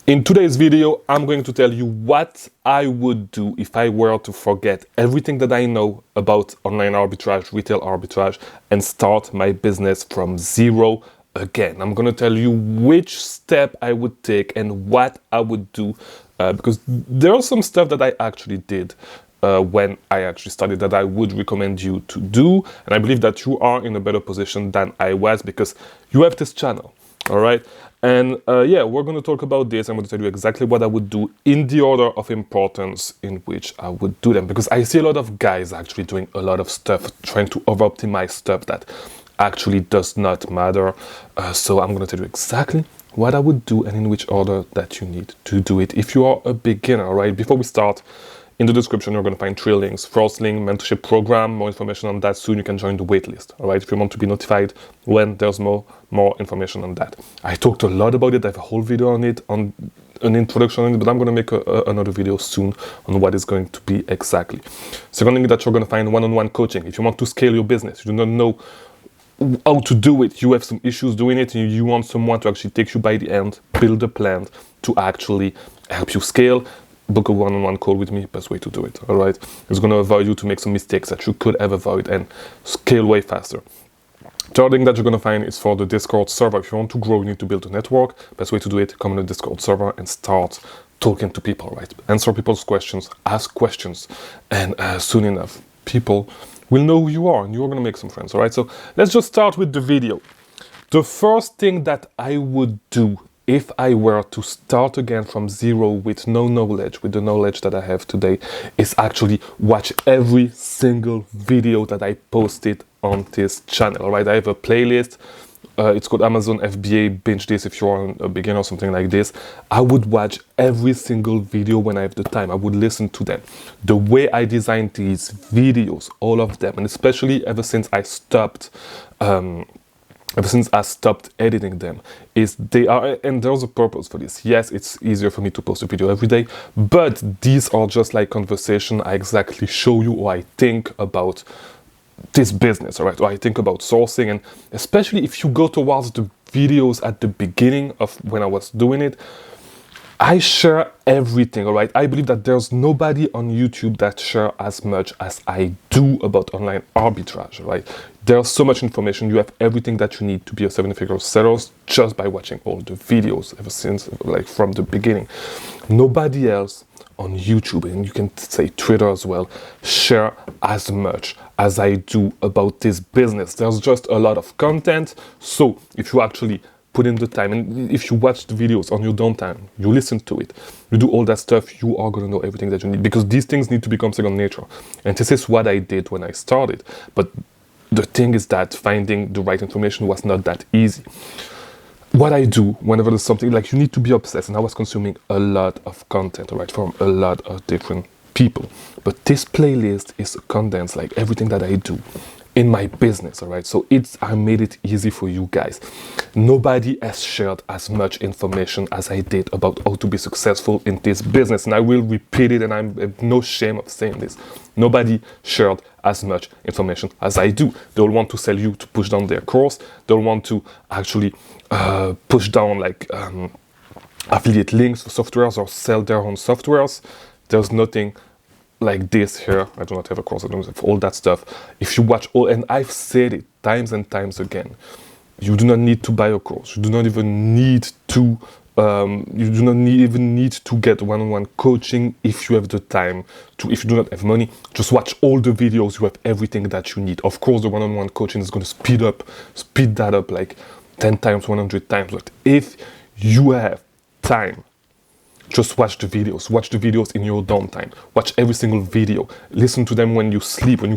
In today's video, I'm going to tell you what I would do if I were to forget everything that I know about online arbitrage, retail arbitrage, and start my business from zero again. I'm going to tell you which step I would take and what I would do because there are some stuff that I actually did when I actually started that I would recommend you to do. And I believe that you are in a better position than I was because you have this channel. All right. And yeah, we're going to talk about this. I'm going to tell you exactly what I would do in the order of importance in which I would do them. Because I see a lot of guys actually doing a lot of stuff, trying to over-optimize stuff that actually does not matter. So I'm going to tell you exactly what I would do and in which order that you need to do it if you are a beginner. All right. Before we start, in the description, you're going to find 3 links. First link, mentorship program, more information on that soon. You can join the waitlist, all right? If you want to be notified when there's more information on that. I talked a lot about it. I have a whole video on it, on an introduction on it, but I'm going to make another video soon on what it's going to be exactly. Second thing that you're going to find one-on-one coaching. If you want to scale your business, you do not know how to do it, you have some issues doing it, and you want someone to actually take you by the hand, build a plan to actually help you scale, book a one-on-one call with me, best way to do it, all right? It's going to avoid you to make some mistakes that you could have avoided and scale way faster. Third thing that you're going to find is for the Discord server. If you want to grow, you need to build a network. Best way to do it, come on the Discord server and start talking to people, right? Answer people's questions, ask questions, and soon enough, people will know who you are and you're going to make some friends, all right? So let's just start with the video. The first thing that I would do if I were to start again from zero with no knowledge, with the knowledge that I have today, is actually watch every single video that I posted on this channel, all right? I have a playlist. It's called Amazon FBA Binge This if you're a beginner or something like this. I would watch every single video when I have the time. I would listen to them. The way I designed these videos, all of them, and especially ever since I stopped editing them, is they are, and there's a purpose for this. Yes, it's easier for me to post a video every day, but these are just like conversation. I exactly show you what I think about this business, all right? Or I think about sourcing, and especially if you go towards the videos at the beginning of when I was doing it, I share everything, all right? I believe that there's nobody on YouTube that share as much as I do about online arbitrage, right? There's so much information. You have everything that you need to be a 7-figure seller just by watching all the videos ever since, like from the beginning. Nobody else on YouTube, and you can say Twitter as well, share as much as I do about this business. There's just a lot of content. So if you actually put in the time, and if you watch the videos on your downtime, you listen to it, you do all that stuff, you are going to know everything that you need, because these things need to become second nature. And this is what I did when I started. But the thing is that finding the right information was not that easy. What I do whenever there's something, like, you need to be obsessed, and I was consuming a lot of content, right, from a lot of different people. But this playlist is condensed, like everything that I do in my business, all right? So I made it easy for you guys. Nobody has shared as much information as I did about how to be successful in this business. And I will repeat it, and I have no shame of saying this. Nobody shared as much information as I do. They'll want to sell you to push down their course. They'll want to actually push down like affiliate links for softwares or sell their own softwares. There's nothing like this here. I do not have a course. I don't have all that stuff. If you watch all, and I've said it times and times again, you do not need to buy a course. You do not even need to even need to get one-on-one coaching if you have the time to. If you do not have money, just watch all the videos. You have everything that you need. Of course, the one-on-one coaching is going to speed that up like 10 times, 100 times. But if you have time, just watch the videos. Watch the videos in your downtime. Watch every single video. Listen to them when you sleep, when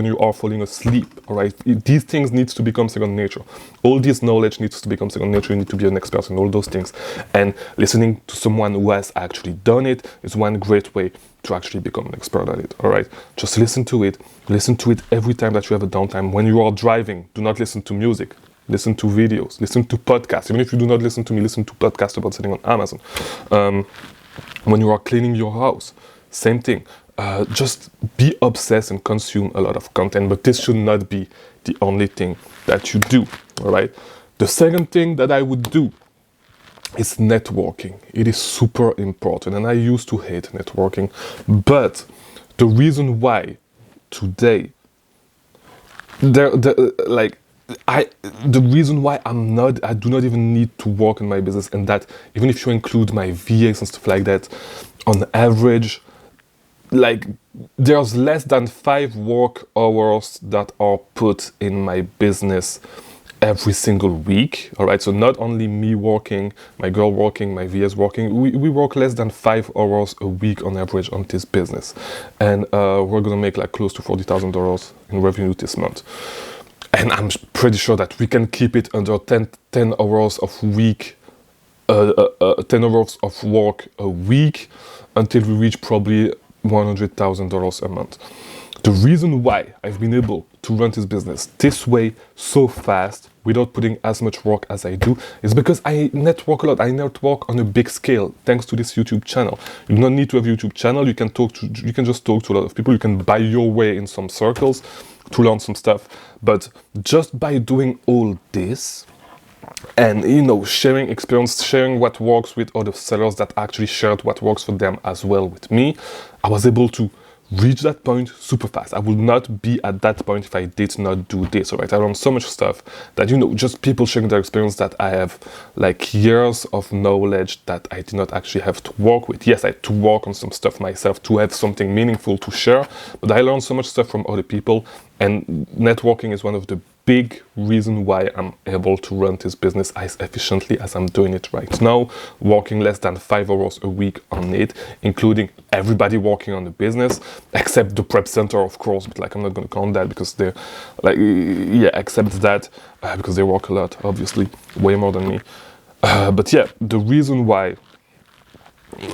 you are falling asleep. All right. These things need to become second nature. All this knowledge needs to become second nature. You need to be an expert in all those things. And listening to someone who has actually done it is one great way to actually become an expert at it. All right. Just listen to it. Listen to it every time that you have a downtime. When you are driving, do not listen to music. Listen to videos, listen to podcasts. Even if you do not listen to me, listen to podcasts about selling on Amazon. When you are cleaning your house, same thing. Just be obsessed and consume a lot of content, but this should not be the only thing that you do, all right? The second thing that I would do is networking. It is super important, and I used to hate networking, but the reason why today like the reason why I do not even need to work in my business, and that even if you include my VAs and stuff like that, on average, like there's less than 5 work hours that are put in my business every single week. All right, so not only me working, my girl working, my VS working, we work less than 5 hours a week on average on this business, and we're gonna make like close to $40,000 in revenue this month. And I'm pretty sure that we can keep it under 10 hours of week, 10 hours of work a week, until we reach probably $100,000 a month. The reason why I've been able to run this business this way so fast without putting as much work as I do is because I network a lot. I network on a big scale thanks to this YouTube channel. You do not need to have a YouTube channel. You can just talk to a lot of people. You can buy your way in some circles to learn some stuff. But just by doing all this, and sharing experience, sharing what works with other sellers that actually shared what works for them as well with me, I was able to reach that point super fast. I would not be at that point if I did not do this. All right, I learned so much stuff that just people sharing their experience, that I have like years of knowledge that I did not actually have to work with. Yes, I had to work on some stuff myself to have something meaningful to share, but I learned so much stuff from other people, and networking is one of the big reason why I'm able to run this business as efficiently as I'm doing it right now, working less than 5 hours a week on it, including everybody working on the business, except the prep center, of course, but like I'm not going to count that because they're like, yeah, except that, because they work a lot, obviously, way more than me. But yeah, the reason why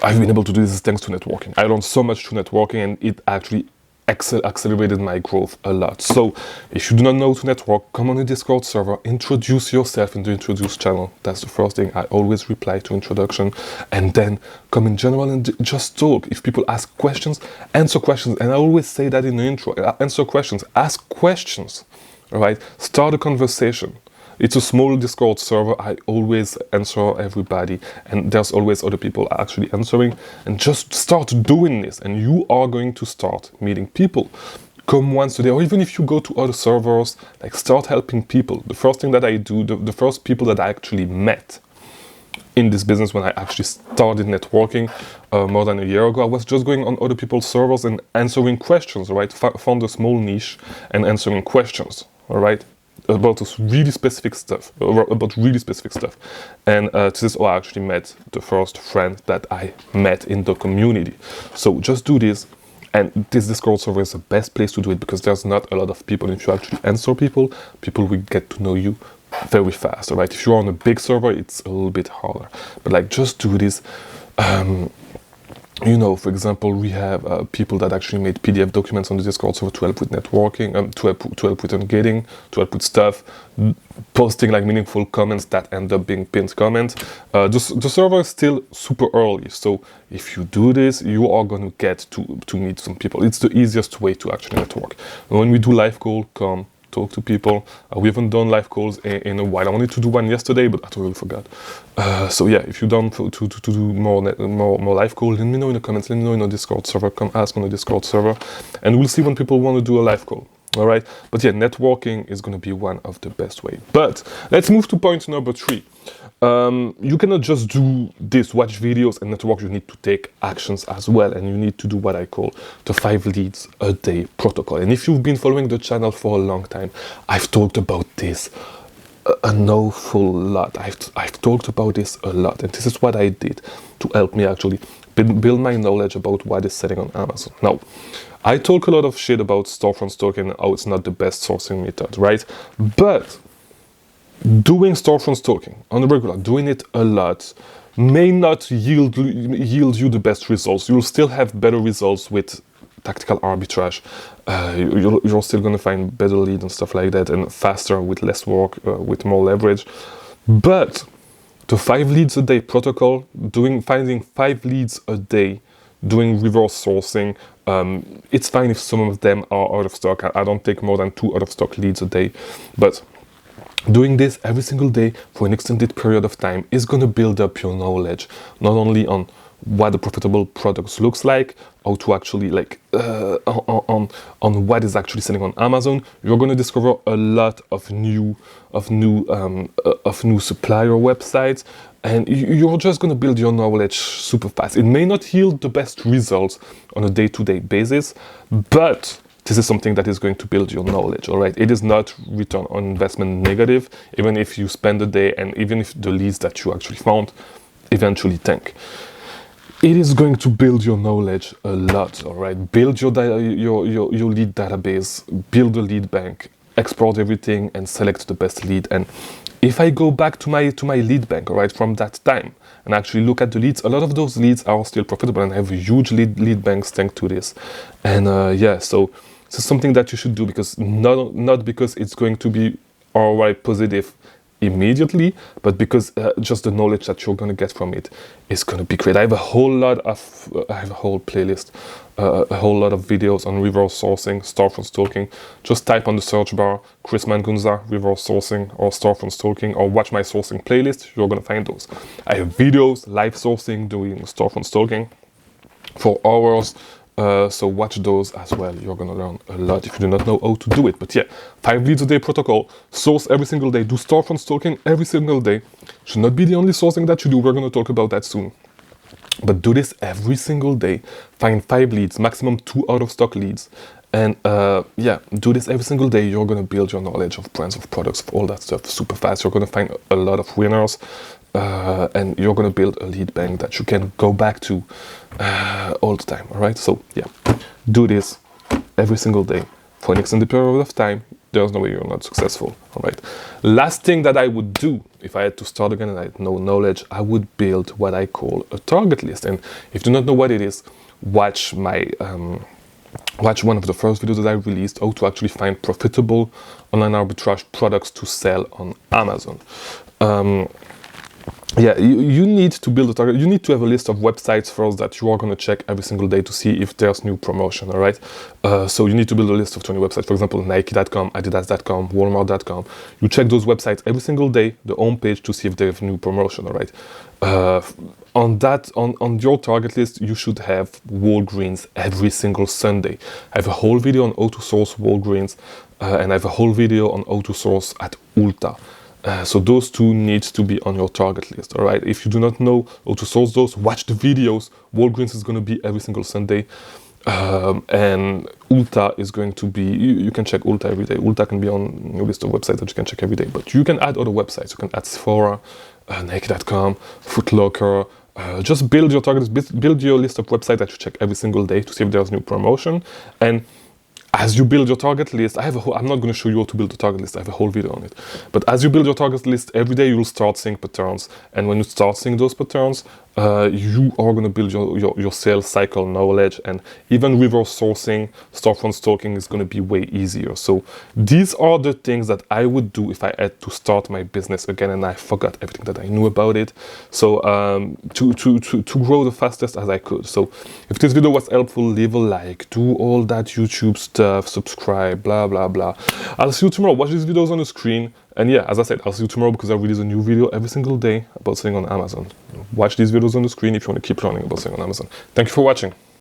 I've been able to do this is thanks to networking. I learned so much through networking, and it actually accelerated my growth a lot. So if you do not know to network, come on the Discord server, introduce yourself in the introduce channel. That's the first thing. I always reply to introduction, and then come in general and just talk. If people ask questions, answer questions. And I always say that in the intro, answer questions, ask questions, all right? Start a conversation. It's a small Discord server. I always answer everybody, and there's always other people actually answering. And just start doing this, and you are going to start meeting people. Come once a day, or even if you go to other servers, like start helping people. The first thing that I do, the first people that I actually met in this business when I actually started networking more than a year ago, I was just going on other people's servers and answering questions, right? Found a small niche and answering questions, all right? About really specific stuff, and this is how I actually met the first friend that I met in the community. So just do this, and this Discord server is the best place to do it because there's not a lot of people. If you actually answer people will get to know you very fast, all right? If you're on a big server, it's a little bit harder, but like just do this. For example, we have people that actually made PDF documents on the Discord server to help with networking, to help with engaging, to help with stuff, posting like meaningful comments that end up being pinned comments. The server is still super early, so if you do this, you are going to get to meet some people. It's the easiest way to actually network. And when we do live call, come talk to people. We haven't done live calls in a while. I wanted to do one yesterday, but I totally forgot. So yeah, if you're done to do more live calls, let me know in the comments. Let me know in the Discord server. Come ask on the Discord server, and we'll see when people want to do a live call. All right, but yeah, networking is going to be one of the best way. But let's move to point number 3. You cannot just do this, watch videos and network. You need to take actions as well, and you need to do what I call the 5 leads a day protocol. And if you've been following the channel for a long time, I've talked about this an awful lot. I've talked about this a lot, and this is what I did to help me actually build my knowledge about what is selling on Amazon. Now, I talk a lot of shit about storefront stalking and how it's not the best sourcing method, right? But doing storefront stalking on the regular, doing it a lot, may not yield you the best results. You'll still have better results with tactical arbitrage. You're still going to find better leads and stuff like that, and faster with less work, with more leverage. But the 5 leads a day protocol, finding 5 leads a day, doing reverse sourcing, it's fine if some of them are out of stock. I don't take more than 2 out of stock leads a day, but Doing this every single day for an extended period of time is going to build up your knowledge, not only on what the profitable products looks like, how to actually on what is actually selling on Amazon. You're going to discover a lot of new supplier websites, and you're just going to build your knowledge super fast. It may not yield the best results on a day-to-day basis, but this is something that is going to build your knowledge, all right? It is not return on investment negative, even if you spend a day and even if the leads that you actually found eventually tank. It is going to build your knowledge a lot, all right? Build your lead database, build a lead bank, export everything and select the best lead. And if I go back to my lead bank, all right, from that time, and actually look at the leads, a lot of those leads are still profitable and have huge lead banks thanks to this. And yeah, so it's something that you should do, because not because it's going to be ROI positive immediately, but because just the knowledge that you're going to get from it is going to be great. I have a whole playlist, a whole lot of videos on reverse sourcing, storefront stalking. Just type on the search bar Chris Mangunza reverse sourcing or storefront stalking, or watch my sourcing playlist. You're going to find those. I have videos live sourcing, doing storefront stalking for hours. So watch those as well. You're going to learn a lot if you do not know how to do it. But yeah, 5 leads a day protocol, source every single day, do storefront stalking every single day. Should not be the only sourcing that you do. We're going to talk about that soon. But do this every single day. Find 5 leads, maximum 2 out of stock leads. And yeah, do this every single day. You're going to build your knowledge of brands, of products, of all that stuff super fast. You're going to find a lot of winners. And you're going to build a lead bank that you can go back to all the time, all right? So yeah, do this every single day for an extended period of time. There's no way you're not successful, all right? Last thing that I would do if I had to start again and I had no knowledge, I would build what I call a target list. And if you do not know what it is, watch my watch one of the first videos that I released, how to actually find profitable online arbitrage products to sell on Amazon. Yeah, you need to build a target. You need to have a list of websites first that you are going to check every single day to see if there's new promotion, all right? So you need to build a list of 20 websites. For example, Nike.com, Adidas.com, Walmart.com. You check those websites every single day, the home page, to see if they have new promotion, all right? On your target list, you should have Walgreens every single Sunday. I have a whole video on how to source Walgreens, and I have a whole video on how to source at Ulta. So those two need to be on your target list, all right? If you do not know how to source those, watch the videos. Walgreens is going to be every single Sunday. And Ulta is going to be, you can check Ulta every day. Ulta can be on your list of websites that you can check every day. But you can add other websites. You can add Sephora, Nike.com, Foot Locker. Just build your target list, build your list of websites that you check every single day to see if there's new promotion. And as you build your target list, I'm not going to show you how to build a target list. I have a whole video on it. But as you build your target list every day, you'll start seeing patterns. And when you start seeing those patterns, you are going to build your sales cycle knowledge, and even reverse sourcing, storefront stalking is going to be way easier. So these are the things that I would do if I had to start my business again and I forgot everything that I knew about it. So to grow the fastest as I could. So if this video was helpful, leave a like, do all that YouTube stuff, subscribe, blah, blah, blah. I'll see you tomorrow. Watch these videos on the screen. And yeah, as I said, I'll see you tomorrow because I release a new video every single day about selling on Amazon. Watch these videos on the screen if you want to keep learning about selling on Amazon. Thank you for watching.